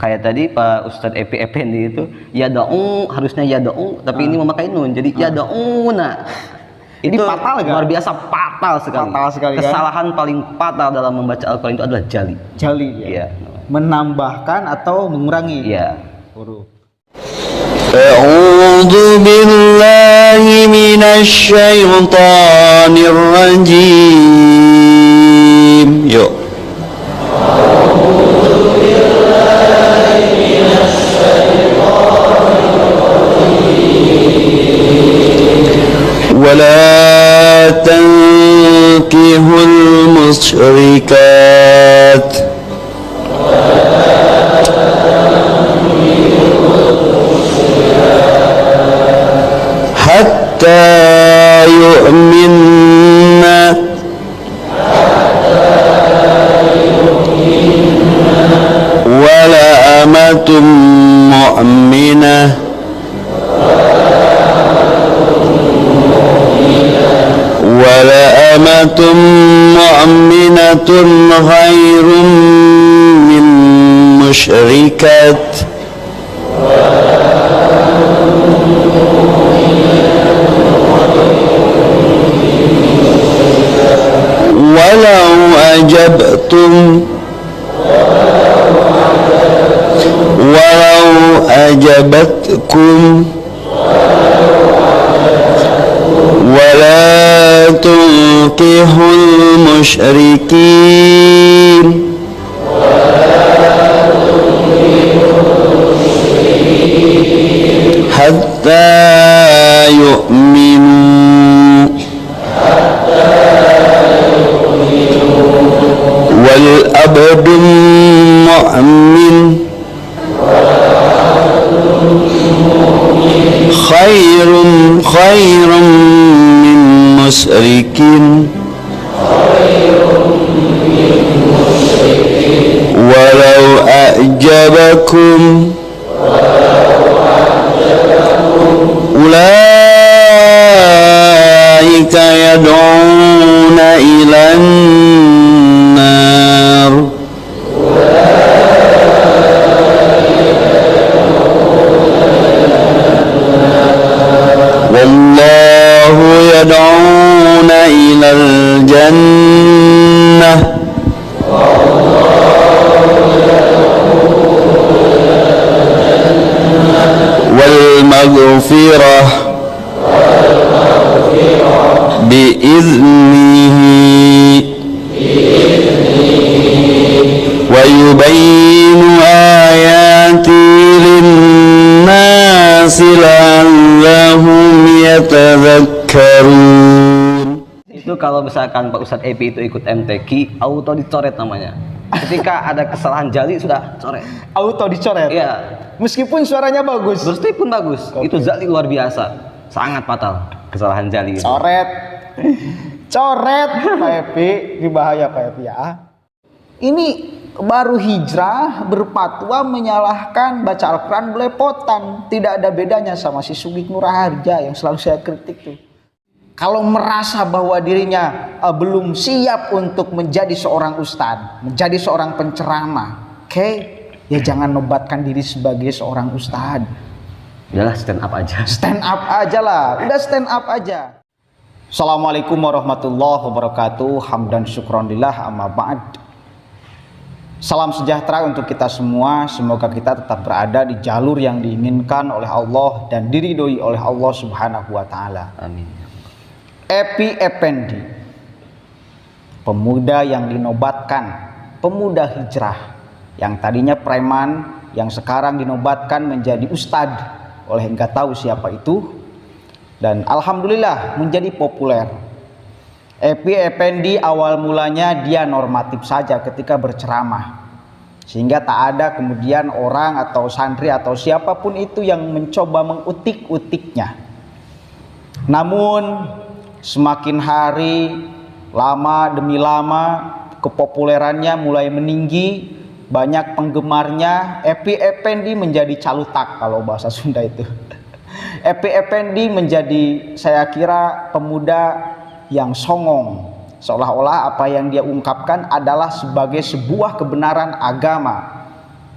Kayak tadi Pak Ustadz Epi Effendi itu yada'u, harusnya yada'u, tapi ini memakai nun jadi yada'una. Itu fatal kan? Luar biasa fatal sekali. Fatal sekali kan? Kesalahan paling fatal dalam membaca Al-Quran itu adalah jali. Jali ya. Iya. Menambahkan atau mengurangi Iya. huruf. A'udzu billahi minasy syaithanir rajim. Yuk. ولا تنكحوا المشركات حتى يؤمن ولا أمة مؤمنة ولا أمة مؤمنة خير من مشركة ولو أعجبتكم ولا تنكحوا المشركين حتى يؤمنوا والعبد المؤمن خير من مشرك ولو أعجبكم أولئك يدعون إلى النار والله يدعون إلى الجنة والمغفرة بإذنه ويبين آياته للناس لعلهم يتذكرون. Itu kalau misalkan Pak Ustadz Epi itu ikut MTQ, auto dicoret namanya. Ketika ada kesalahan jali sudah coret. Auto dicoret. Iya. Meskipun suaranya bagus. Meskipun bagus, itu jali luar biasa, sangat fatal kesalahan jali. Coret. Coret Pak Epi, ini bahaya Pak Epi ya. Ini baru hijrah berfatwa menyalahkan baca Al-Quran belepotan. Tidak ada bedanya sama si Sugih Nurharja yang selalu saya kritik tuh. Kalau merasa bahwa dirinya belum siap untuk menjadi seorang ustadz, menjadi seorang penceramah, oke, ya jangan nobatkan diri sebagai seorang ustadz. Udahlah stand up aja. Stand up aja lah, udah stand up aja. Assalamualaikum warahmatullahi wabarakatuh. Hamdan syukronillah amma ba'd. Salam sejahtera untuk kita semua. Semoga kita tetap berada di jalur yang diinginkan oleh Allah dan diridhoi oleh Allah Subhanahu wa taala. Amin. Epi Effendi, pemuda yang dinobatkan, pemuda hijrah, yang tadinya preman, yang sekarang dinobatkan menjadi ustadz oleh enggak tahu siapa itu, dan alhamdulillah menjadi populer. Epi Effendi awal mulanya dia normatif saja ketika berceramah, sehingga tak ada kemudian orang atau santri atau siapapun itu yang mencoba mengutik-utiknya. Namun semakin hari, lama demi lama, kepopulerannya mulai meninggi, banyak penggemarnya. Epi Effendi menjadi calutak kalau bahasa Sunda itu. Epi Effendi menjadi, saya kira, pemuda yang songong, seolah-olah apa yang dia ungkapkan adalah sebagai sebuah kebenaran agama,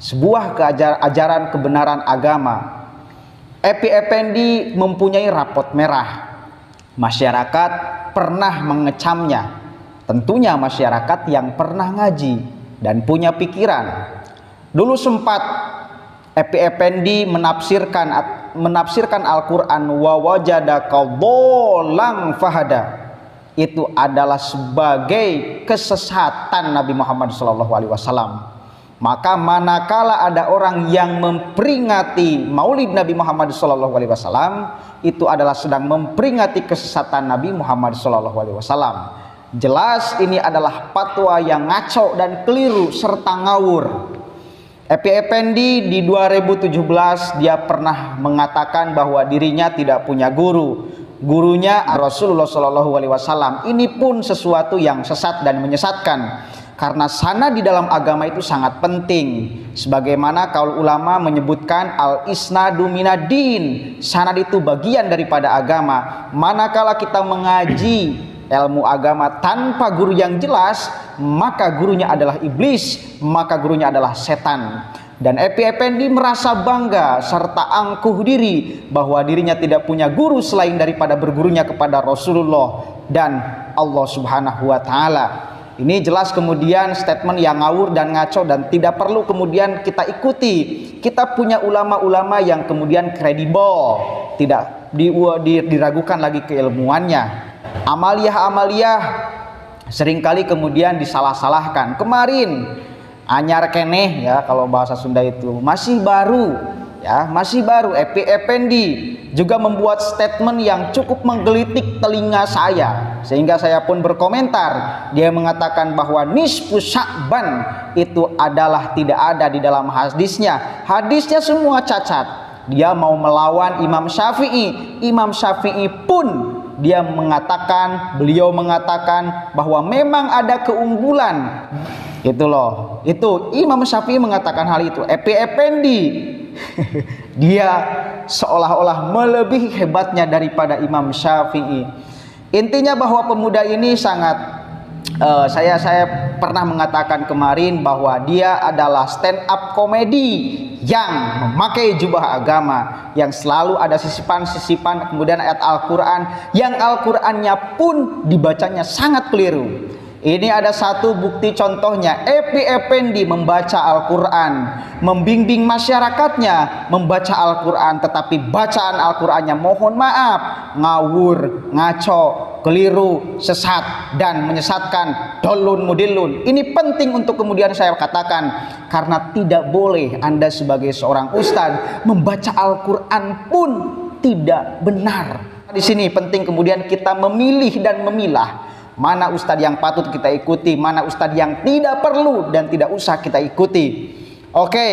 sebuah ajaran kebenaran agama. Epi Effendi mempunyai rapot merah. Masyarakat pernah mengecamnya. Tentunya masyarakat yang pernah ngaji dan punya pikiran. Dulu sempat Epi Effendi menafsirkan Al-Quran wa wajadaka dhallan fahada. Itu adalah sebagai kesesatan Nabi Muhammad SAW. Maka manakala ada orang yang memperingati Maulid Nabi Muhammad SAW, itu adalah sedang memperingati kesesatan Nabi Muhammad SAW. Jelas ini adalah fatwa yang ngaco dan keliru serta ngawur. Epi Effendi di 2017 dia pernah mengatakan bahwa dirinya tidak punya guru. Gurunya Rasulullah SAW. Ini pun sesuatu yang sesat dan menyesatkan. Karena sanad di dalam agama itu sangat penting. Sebagaimana kaul ulama menyebutkan al-isnadu minad-din. Sanad itu bagian daripada agama. Manakala kita mengaji ilmu agama tanpa guru yang jelas, maka gurunya adalah iblis, maka gurunya adalah setan. Dan Epi Effendi merasa bangga serta angkuh diri bahwa dirinya tidak punya guru selain daripada bergurunya kepada Rasulullah dan Allah Subhanahu wa Ta'ala. Ini jelas kemudian statement yang ngawur dan ngaco dan tidak perlu kemudian kita ikuti. Kita punya ulama-ulama yang kemudian kredibel, tidak diragukan lagi keilmuannya. Amaliyah-amaliyah seringkali kemudian disalah-salahkan. Kemarin anyar keneh ya, kalau bahasa Sunda itu masih baru ya, masih baru. Epi Effendi juga membuat statement yang cukup menggelitik telinga saya, sehingga saya pun berkomentar. Dia mengatakan bahwa nisfu Sya'ban itu adalah tidak ada di dalam hadisnya. Hadisnya semua cacat. Dia mau melawan Imam Syafi'i. Imam Syafi'i pun beliau mengatakan bahwa memang ada keunggulan. Itu loh. Itu Imam Syafi'i mengatakan hal itu. Epi Effendi dia seolah-olah melebihi hebatnya daripada Imam Syafi'i. Intinya bahwa pemuda ini sangat saya pernah mengatakan kemarin bahwa dia adalah stand up komedi yang memakai jubah agama, yang selalu ada sisipan-sisipan kemudian ayat Al-Quran, yang Al-Qurannya pun dibacanya sangat keliru. Ini ada satu bukti contohnya. Epi Effendi membaca Al-Quran, membimbing masyarakatnya membaca Al-Quran, tetapi bacaan Al-Qurannya mohon maaf ngawur, ngaco, keliru, sesat dan menyesatkan, dolun mudilun. Ini penting untuk kemudian saya katakan, karena tidak boleh Anda sebagai seorang ustadz membaca Al-Quran pun tidak benar. Di sini penting kemudian kita memilih dan memilah mana ustadz yang patut kita ikuti, mana ustadz yang tidak perlu dan tidak usah kita ikuti. Oke,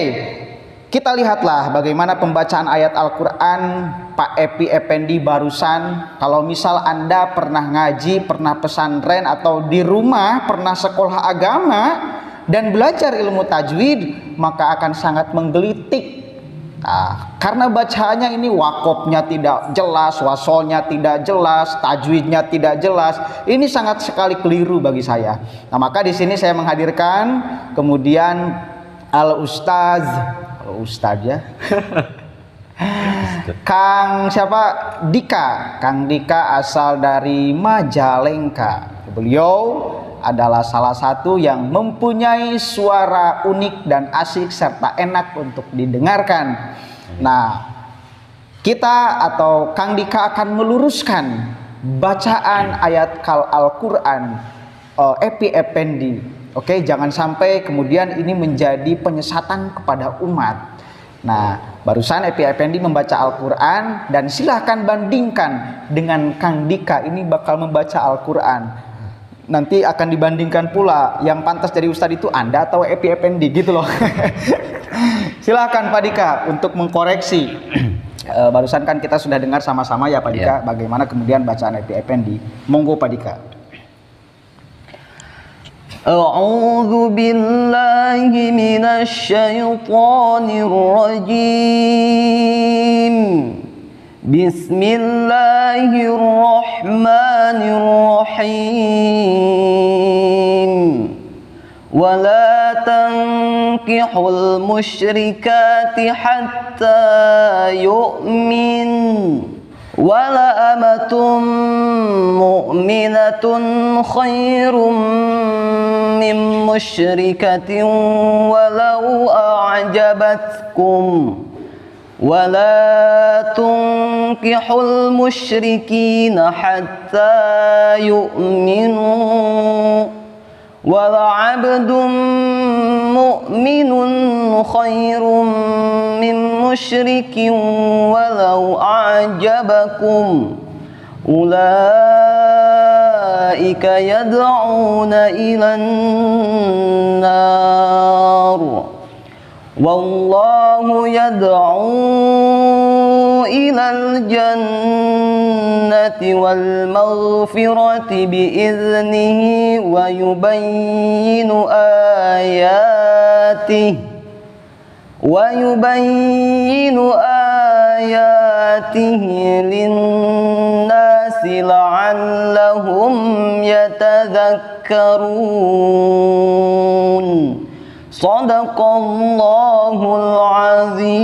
kita lihatlah bagaimana pembacaan ayat Al-Quran Pak Epi Effendi barusan. Kalau misal Anda pernah ngaji, pernah pesantren, atau di rumah pernah sekolah agama dan belajar ilmu tajwid, maka akan sangat menggelitik. Nah, karena bacaannya ini wakofnya tidak jelas, wasolnya tidak jelas, tajwidnya tidak jelas. Ini sangat sekali keliru bagi saya. Nah, maka di sini saya menghadirkan kemudian Al-Ustaz ya. Kang siapa? Kang Dika asal dari Majalengka. Beliau adalah salah satu yang mempunyai suara unik dan asik serta enak untuk didengarkan. Nah, kita atau Kang Dika akan meluruskan bacaan ayat Al-Quran Epi Effendi. Oke, jangan sampai kemudian ini menjadi penyesatan kepada umat. Nah, barusan Epi Effendi membaca Al-Quran dan silahkan bandingkan dengan Kang Dika ini bakal membaca Al-Quran. Nanti akan dibandingkan pula yang pantas jadi ustadz itu Anda atau Epi Effendi gitu loh. Silahkan Pak Dika untuk mengkoreksi. Barusan kan kita sudah dengar sama-sama ya Pak Dika, bagaimana kemudian bacaan Epi Effendi. Monggo Pak Dika. A'udzu billahi minasy syaithanir rajim. Bismillahirrahmanirrahim. Wala تنكحوا المشركات حتى يؤمن ولأمة مؤمنة خير من مشركة ولو أعجبتكم ولا تنكحوا المشركين حتى يؤمنوا ولعبد مؤمن خير من مشرك ولو أعجبكم أولئك يدعون إلى النار والله يدعو إلى الجنة والمغفرة بإذنه ويبين آياته للناس لعلهم يتذكرون Sadaqallahul azim.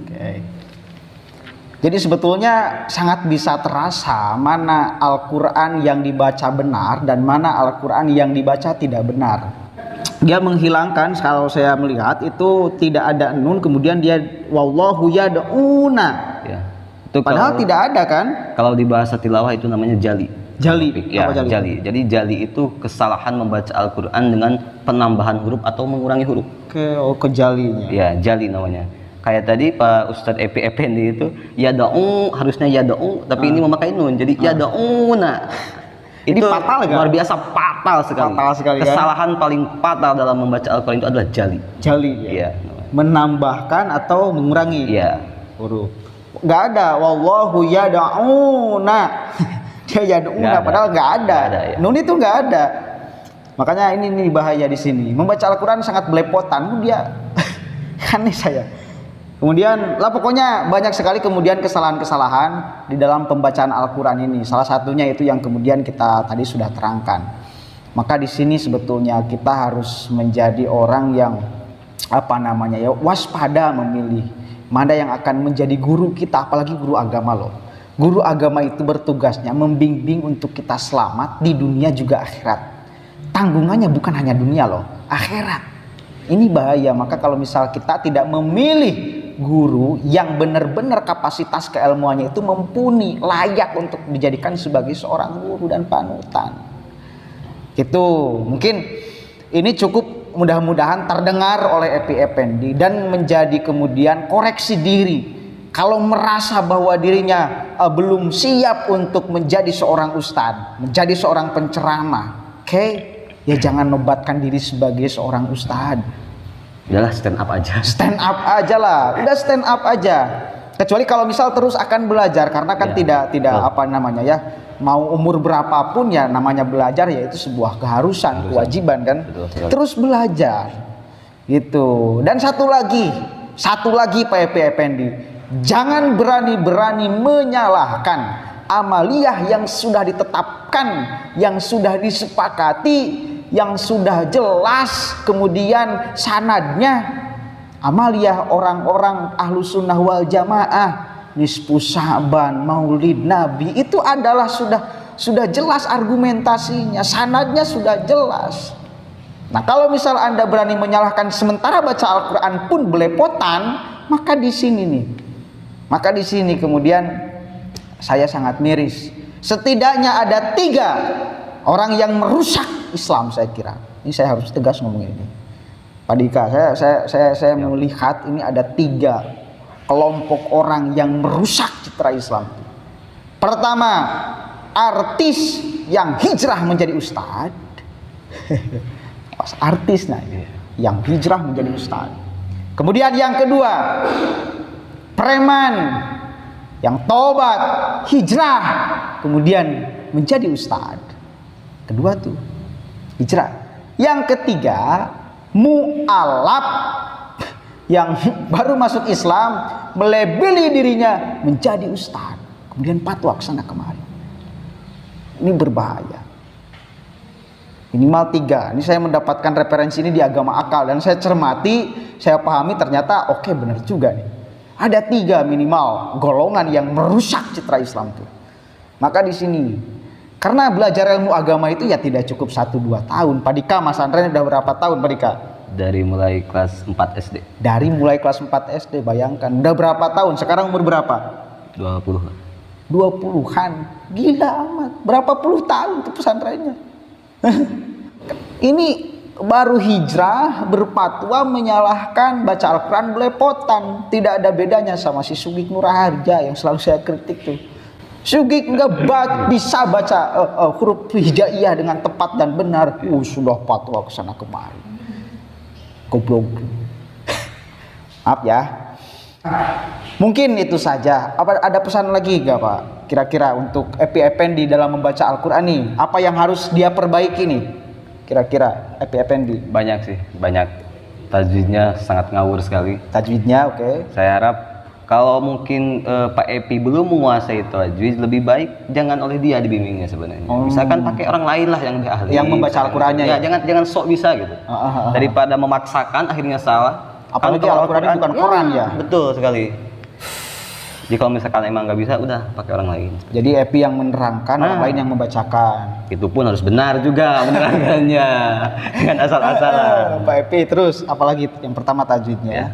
Oke. Jadi sebetulnya sangat bisa terasa mana Al-Quran yang dibaca benar dan mana Al-Quran yang dibaca tidak benar. Dia menghilangkan, kalau saya melihat itu tidak ada nun, kemudian dia wallahu yad'una. Ya. Itu Padahal tidak ada kan? Kalau di bahasa tilawah itu namanya jali. Jali. Ya, Apa jali? jali. Jadi jali itu kesalahan membaca Al-Quran dengan penambahan huruf atau mengurangi huruf. Kejalinya. Ya, jali namanya. Kayak tadi Pak Ustadz Epi Effendi itu yada'u, harusnya yada'u, tapi ini memakai nun. Jadi yada'una. Ini Itu fatal kan? luar biasa fatal sekali. Fatal sekali kan? Kesalahan paling fatal dalam membaca Al-Quran itu adalah jali. Jali ya. Iya. Menambahkan atau mengurangi Iya. huruf. Gak ada wallahu yad'una. Dia yad'una padahal nggak ada. Ya. Nun itu nggak ada. Makanya ini bahaya di sini. Membaca Al-Quran sangat belepotan. Dia aneh saya. Kemudian lah pokoknya banyak sekali kemudian kesalahan-kesalahan di dalam pembacaan Al-Quran ini. Salah satunya itu yang kemudian kita tadi sudah terangkan. Maka di sini sebetulnya kita harus menjadi orang yang waspada memilih mana yang akan menjadi guru kita, apalagi guru agama loh. Guru agama itu bertugasnya membimbing untuk kita selamat di dunia juga akhirat. Tanggungannya bukan hanya dunia loh, akhirat. Ini bahaya. Maka kalau misal kita tidak memilih guru yang benar-benar kapasitas keilmuannya itu mumpuni, layak untuk dijadikan sebagai seorang guru dan panutan. Itu mungkin ini cukup mudah-mudahan terdengar oleh Epi Effendi dan menjadi kemudian koreksi diri. Kalau merasa bahwa dirinya belum siap untuk menjadi seorang ustadz, menjadi seorang penceramah, ya jangan nobatkan diri sebagai seorang ustadz. Udahlah stand up aja. Stand up aja lah, udah stand up aja. Kecuali kalau misal terus akan belajar, karena kan tidak mau umur berapapun ya namanya belajar ya itu sebuah keharusan, kewajiban kan. Betul. Terus belajar, gitu. Dan satu lagi Pak Epi Effendi. Jangan berani-berani menyalahkan amaliyah yang sudah ditetapkan, yang sudah disepakati, yang sudah jelas kemudian sanadnya. Amaliyah orang-orang ahlu sunnah wal jamaah, nisfu Sya'ban, maulid Nabi, itu adalah sudah jelas argumentasinya, sanadnya sudah jelas. Nah kalau misal Anda berani menyalahkan sementara baca Al-Quran pun belepotan, maka di sini kemudian saya sangat miris. Setidaknya ada 3 orang yang merusak Islam, saya kira. Ini saya harus tegas ngomong ini. Pak Dika, saya melihat ini ada 3 kelompok orang yang merusak citra Islam. Pertama, artis yang hijrah menjadi ustadz. Artis yang hijrah menjadi ustadz. Kemudian yang kedua, preman yang tobat, hijrah, kemudian menjadi ustadz. Kedua tuh hijrah. Yang ketiga, mu'alaf yang baru masuk Islam, melebeli dirinya menjadi ustadz, kemudian fatwa kesana kemari. Ini berbahaya. Minimal 3. Ini saya mendapatkan referensi ini di Agama Akal dan saya cermati, saya pahami ternyata oke, benar juga nih. Ada 3 minimal golongan yang merusak citra Islam tuh. Maka di sini, karena belajar ilmu agama itu ya tidak cukup 1-2 tahun. Pak Dika, Mas Andren udah berapa tahun Pak Dika? Dari mulai kelas 4 SD. Dari mulai kelas 4 SD, bayangkan. Udah berapa tahun? Sekarang umur berapa? 20. 20-an. Gila amat. Berapa puluh tahun tuh pesantrennya. Ini baru hijrah berfatwa menyalahkan baca Al-Quran belepotan. Tidak ada bedanya sama si Sugik Nuraharja yang selalu saya kritik tuh. Sugik nggak bisa baca huruf hijaiyah dengan tepat dan benar. Sudah fatwa kesana kemari. Goblok. Maaf ya. Mungkin itu saja. Apa ada pesan lagi nggak Pak? Kira-kira untuk Epi Effendi dalam membaca Al-Quran nih, apa yang harus dia perbaiki nih? Kira-kira Epi Effendi. Banyak sih, banyak. Tajwidnya sangat ngawur sekali. Tajwidnya oke. Saya harap kalau mungkin Pak Epi belum menguasai tajwid, lebih baik jangan oleh dia dibimbingnya sebenarnya. Misalkan pakai orang lain lah yang lebih ahli. Yang membaca Al-Qurannya ya. Jangan sok bisa gitu. Daripada memaksakan akhirnya salah. Apalagi Al-Quran itu bukan Quran ya. Betul sekali. Jadi kalau misalkan emang nggak bisa, udah pakai orang lain. Jadi Epi yang menerangkan, orang lain yang membacakan. Itu pun harus benar juga menerangkannya. Jangan asal-asalan. Pak Epi terus, apalagi yang pertama tajwidnya. Ya.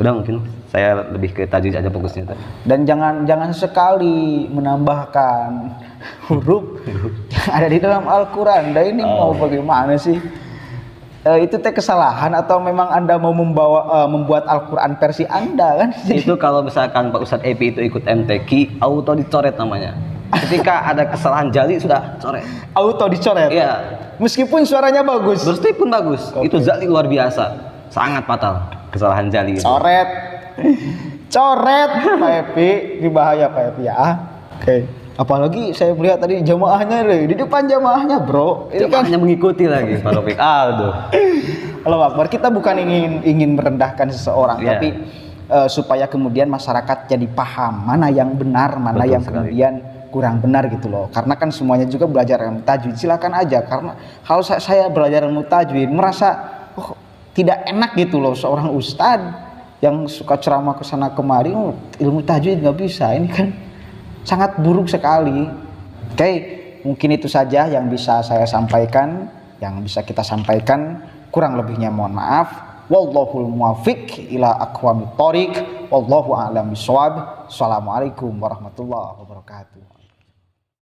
Udah mungkin saya lebih ke tajwid aja fokusnya tadi. Dan jangan sekali menambahkan huruf yang ada di dalam Al-Quran. Dan ini mau bagaimana sih? Itu teh kesalahan atau memang Anda mau membuat Al-Quran versi Anda kan? Itu kalau misalkan Pak Ustadz Epi itu ikut MTQ, auto dicoret namanya. Ketika ada kesalahan jali sudah coret. Auto dicoret? Iya. Meskipun suaranya bagus? Meskipun bagus. Okay. Itu jali luar biasa. Sangat fatal kesalahan jali itu. Coret Pak Epi, ini bahaya Pak Epi ya. Oke. Apalagi saya melihat tadi jamaahnya di depan jamaahnya bro. Ini kan hanya mengikuti lagi Pak Rafiq. Aduh. Allah Akbar, kita bukan ingin merendahkan seseorang, tapi supaya kemudian masyarakat jadi paham mana yang benar, mana yang kemudian kurang benar gitu loh. Karena kan semuanya juga belajar ilmu tajwid, silakan aja. Karena kalau saya belajar ilmu tajwid merasa tidak enak gitu loh, seorang ustadz yang suka ceramah kesana kemari, ilmu tajwid nggak bisa. Ini kan sangat buruk sekali. Oke, mungkin itu saja yang bisa saya sampaikan, yang bisa kita sampaikan. Kurang lebihnya mohon maaf. Wallahul muwaffiq ila aqwamit thoriq. Wallahu a'lam bishawab. Assalamualaikum warahmatullahi wabarakatuh.